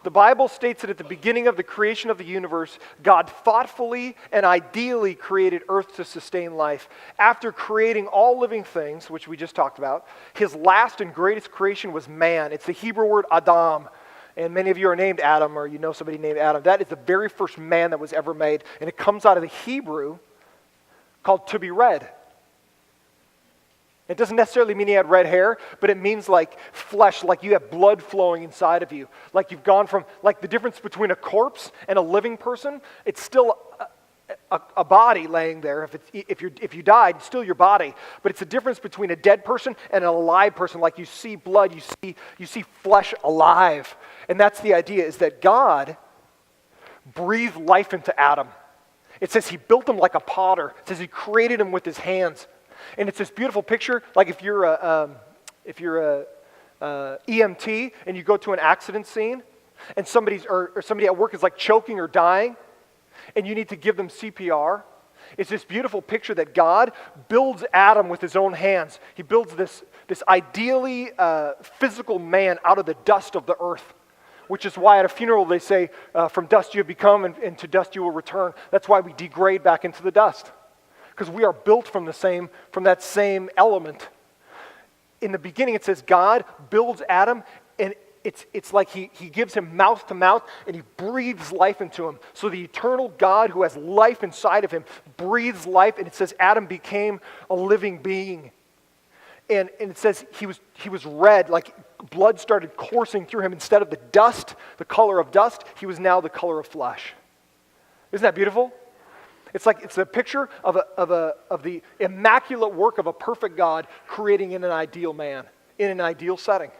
The Bible states that at the beginning of the creation of the universe, God thoughtfully and ideally created earth to sustain life. After creating all living things, which we just talked about, his last and greatest creation was man. It's the Hebrew word Adam. And many of you are named Adam, or you know somebody named Adam. That is the very first man that was ever made. And it comes out of the Hebrew called to be red. It doesn't necessarily mean he had red hair, but it means like flesh, like you have blood flowing inside of you. Like you've gone from, like the difference between a corpse and a living person, it's still a body laying there. If you died, it's still your body. But it's the difference between a dead person and an alive person. Like you see blood, you see flesh alive. And that's the idea, is that God breathed life into Adam. It says he built him like a potter. It says he created him with his hands. And it's this beautiful picture, like if you're a EMT and you go to an accident scene and somebody at work is like choking or dying and you need to give them CPR. It's this beautiful picture that God builds Adam with his own hands. He builds this ideally physical man out of the dust of the earth, which is why at a funeral they say, from dust you have become and to dust you will return. That's why we degrade back into the dust. Because we are built from that same element. In the beginning it says God builds Adam, and it's like he gives him mouth to mouth and he breathes life into him. So the eternal God who has life inside of him breathes life, and it says Adam became a living being. And it says he was red, like blood started coursing through him. Instead of the dust, the color of dust, he was now the color of flesh. Isn't that beautiful? It's a picture of the immaculate work of a perfect God creating in an ideal man, in an ideal setting.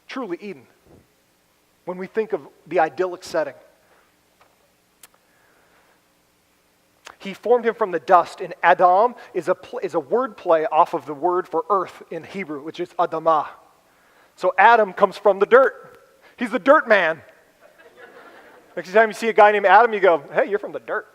Truly Eden. When we think of the idyllic setting. He formed him from the dust, and Adam is a word play off of the word for earth in Hebrew, which is Adamah. So Adam comes from the dirt. He's the dirt man. Next time you see a guy named Adam, you go, hey, you're from the dirt.